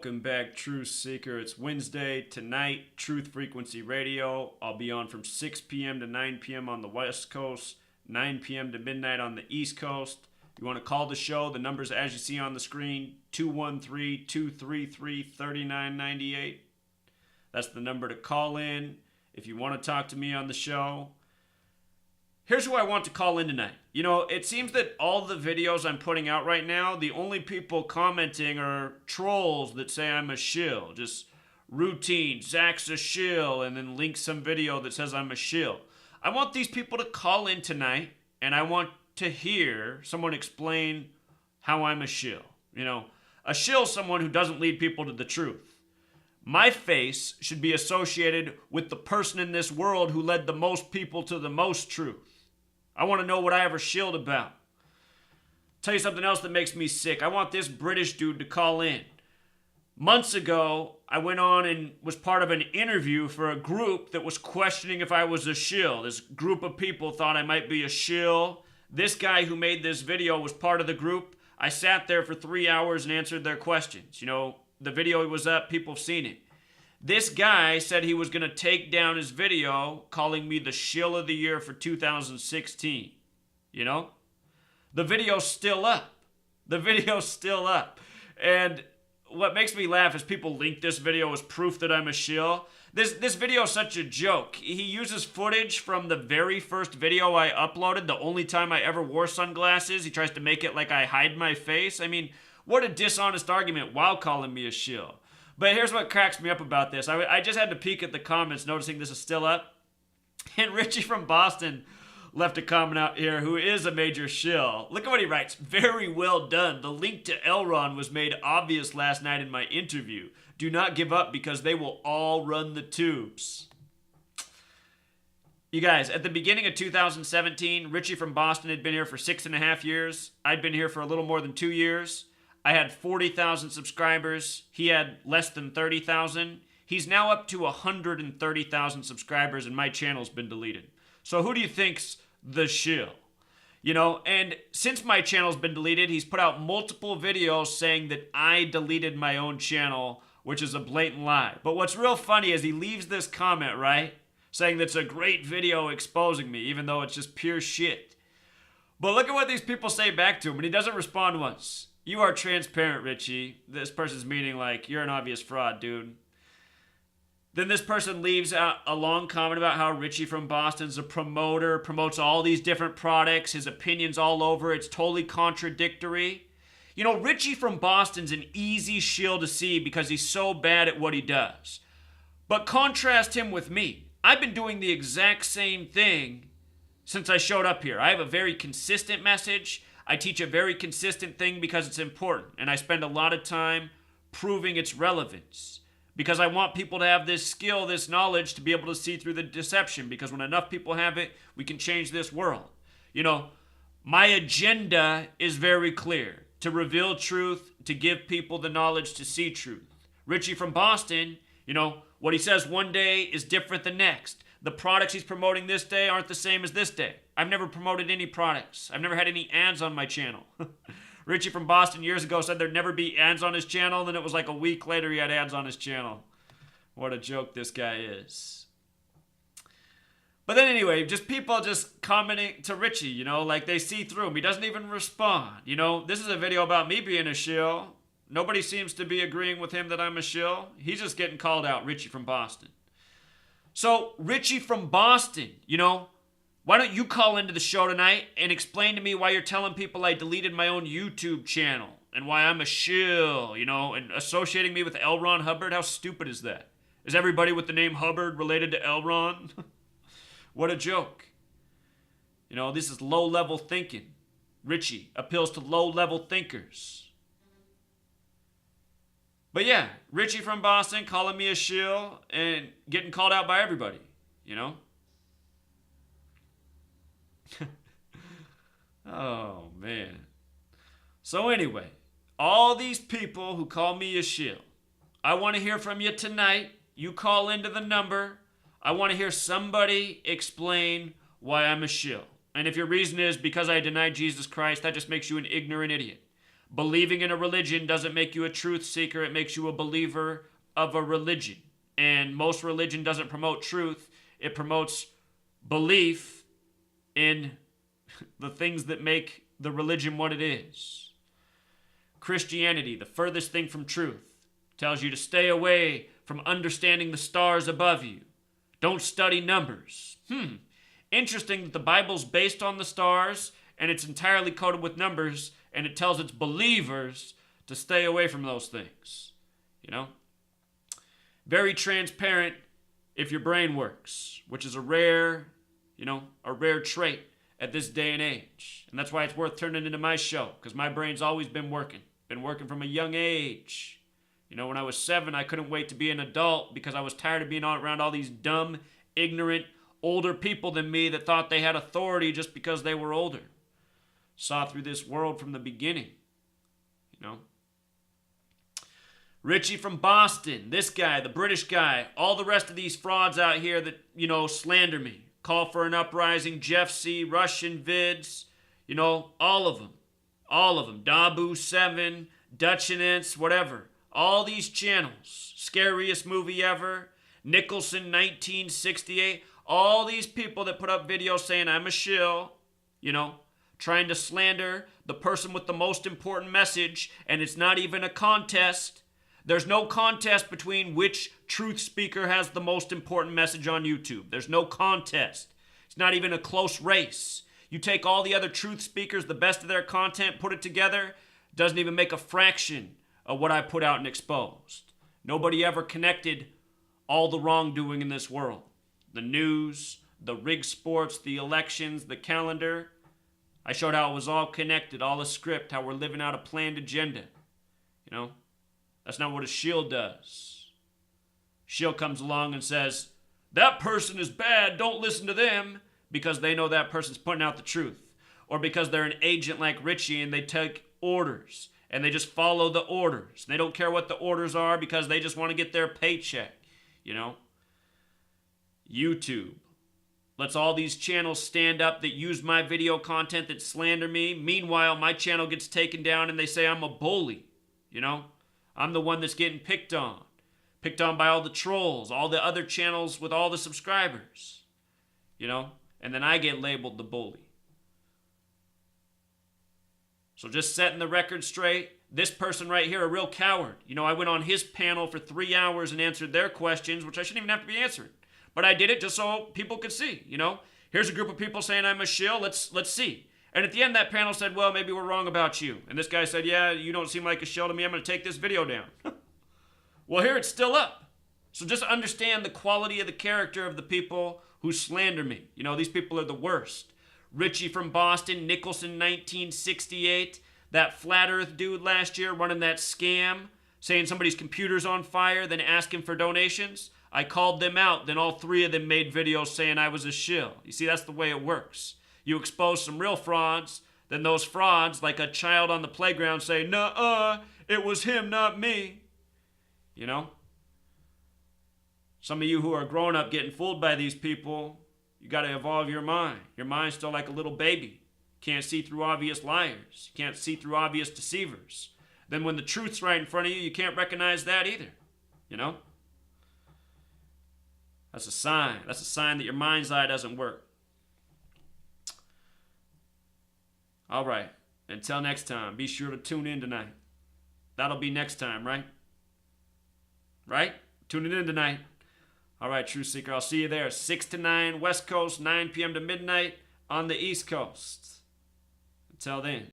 Welcome back, Truth Seeker. It's Wednesday tonight, Truth Frequency Radio. I'll be on from 6 p.m. to 9 p.m. on the West Coast, 9 p.m. to midnight on the East Coast. You want to call the show, the numbers as you see on the screen, 213-233-3998. That's the number to call in if you want to talk to me on the show. Here's who I want to call in tonight. You know, it seems that all the videos I'm putting out right now, the only people commenting are trolls that say I'm a shill. Just routine, Zach's a shill, and then link some video that says I'm a shill. I want these people to call in tonight, and I want to hear someone explain how I'm a shill. You know, a shill is someone who doesn't lead people to the truth. My face should be associated with the person in this world who led the most people to the most truth. I want to know what I ever shilled about. Tell you something else that makes me sick. I want this British dude to call in. Months ago, I went on and was part of an interview for a group that was questioning if I was a shill. This group of people thought I might be a shill. This guy who made this video was part of the group. I sat there for 3 hours and answered their questions. You know, the video was up, people have seen it. This guy said he was going to take down his video calling me the shill of the year for 2016. You know? The video's still up. The video's still up. And what makes me laugh is people link this video as proof that I'm a shill. This video is such a joke. He uses footage from the very first video I uploaded, the only time I ever wore sunglasses. He tries to make it like I hide my face. I mean, what a dishonest argument while calling me a shill. But here's what cracks me up about this. I just had to peek at the comments, noticing this is still up. And Richie from Boston left a comment out here who is a major shill. Look at what he writes. Very well done. The link to Elron was made obvious last night in my interview. Do not give up because they will all run the tubes. You guys, at the beginning of 2017, Richie from Boston had been here for 6.5 years. I'd been here for a little more than 2 years. I had 40,000 subscribers. He had less than 30,000. He's now up to 130,000 subscribers and my channel's been deleted. So who do you think's the shill? You know, and since my channel's been deleted, he's put out multiple videos saying that I deleted my own channel, which is a blatant lie. But what's real funny is he leaves this comment, right? Saying that's a great video exposing me, even though it's just pure shit. But look at what these people say back to him, and he doesn't respond once. You are transparent, Richie. This person's meaning like, you're an obvious fraud, dude. Then this person leaves out a long comment about how Richie from Boston's a promoter, promotes all these different products, his opinions all over. It's totally contradictory. You know, Richie from Boston's an easy shill to see because he's so bad at what he does. But contrast him with me. I've been doing the exact same thing since I showed up here. I have a very consistent message. I teach a very consistent thing because it's important, and I spend a lot of time proving its relevance because I want people to have this skill, this knowledge to be able to see through the deception, because when enough people have it, we can change this world. You know, my agenda is very clear: to reveal truth, to give people the knowledge to see truth. Richie from Boston, you know, what he says one day is different the next. The products he's promoting this day aren't the same as this day. I've never promoted any products. I've never had any ads on my channel. Richie from Boston years ago said there'd never be ads on his channel, then it was like a week later he had ads on his channel. What a joke this guy is. But then anyway, just people just commenting to Richie, you know, like they see through him. He doesn't even respond. You know, this is a video about me being a shill. Nobody seems to be agreeing with him that I'm a shill. He's just getting called out, Richie from Boston. So, Richie from Boston, you know, why don't you call into the show tonight and explain to me why you're telling people I deleted my own YouTube channel and why I'm a shill, you know, and associating me with L. Ron Hubbard? How stupid is that? Is everybody with the name Hubbard related to L. Ron? What a joke. You know, this is low-level thinking. Richie appeals to low-level thinkers. But yeah, Richie from Boston calling me a shill and getting called out by everybody, you know? Oh, man. So anyway, all these people who call me a shill, I want to hear from you tonight. You call into the number. I want to hear somebody explain why I'm a shill. And if your reason is because I denied Jesus Christ, that just makes you an ignorant idiot. Believing in a religion doesn't make you a truth seeker. It makes you a believer of a religion. And most religion doesn't promote truth. It promotes belief in the things that make the religion what it is. Christianity, the furthest thing from truth, tells you to stay away from understanding the stars above you. Don't study numbers. Interesting that the Bible's based on the stars and it's entirely coded with numbers, and it tells its believers to stay away from those things. You know? Very transparent if your brain works, which is a rare trait at this day and age. And that's why it's worth turning into my show, because my brain's always been working. Been working from a young age. You know, when I was 7, I couldn't wait to be an adult because I was tired of being around all these dumb, ignorant, older people than me that thought they had authority just because they were older. Saw through this world from the beginning. You know? Richie from Boston, this guy, the British guy, all the rest of these frauds out here that, slander me. Call for an uprising, Jeff C., Russian vids, all of them. All of them. Dabu7, Dutchinance, whatever. All these channels. Scariest movie ever. Nicholson, 1968. All these people that put up videos saying I'm a shill, trying to slander the person with the most important message, and it's not even a contest. There's no contest between which truth speaker has the most important message on YouTube. There's no contest. It's not even a close race. You take all the other truth speakers, the best of their content, put it together, doesn't even make a fraction of what I put out and exposed. Nobody ever connected all the wrongdoing in this world. The news, the rigged sports, the elections, the calendar. I showed how it was all connected, all a script, how we're living out a planned agenda. That's not what a shill does. Shill comes along and says, that person is bad, don't listen to them, because they know that person's putting out the truth. Or because they're an agent like Richie and they take orders and they just follow the orders. They don't care what the orders are because they just want to get their paycheck. YouTube lets all these channels stand up that use my video content that slander me. Meanwhile, my channel gets taken down and they say I'm a bully. I'm the one that's getting picked on. Picked on by all the trolls, all the other channels with all the subscribers. And then I get labeled the bully. So just setting the record straight, this person right here, a real coward. I went on his panel for 3 hours and answered their questions, which I shouldn't even have to be answering. But I did it just so people could see, Here's a group of people saying I'm a shill, let's see. And at the end, that panel said, well, maybe we're wrong about you. And this guy said, yeah, you don't seem like a shill to me, I'm going to take this video down. Well, here it's still up. So just understand the quality of the character of the people who slander me. These people are the worst. Richie from Boston, Nicholson, 1968. That flat earth dude last year running that scam, saying somebody's computer's on fire, then asking for donations. I called them out, then all 3 of them made videos saying I was a shill. You see, that's the way it works. You expose some real frauds, then those frauds, like a child on the playground, say, nuh-uh, it was him, not me. Some of you who are grown up getting fooled by these people, you got to evolve your mind. Your mind's still like a little baby. Can't see through obvious liars. You can't see through obvious deceivers. Then when the truth's right in front of you, you can't recognize that either. That's a sign. That's a sign that your mind's eye doesn't work. All right. Until next time, be sure to tune in tonight. That'll be next time, right? Right? Tuning in tonight. All right, Truth Seeker, I'll see you there. 6 to 9 West Coast, 9 p.m. to midnight on the East Coast. Until then.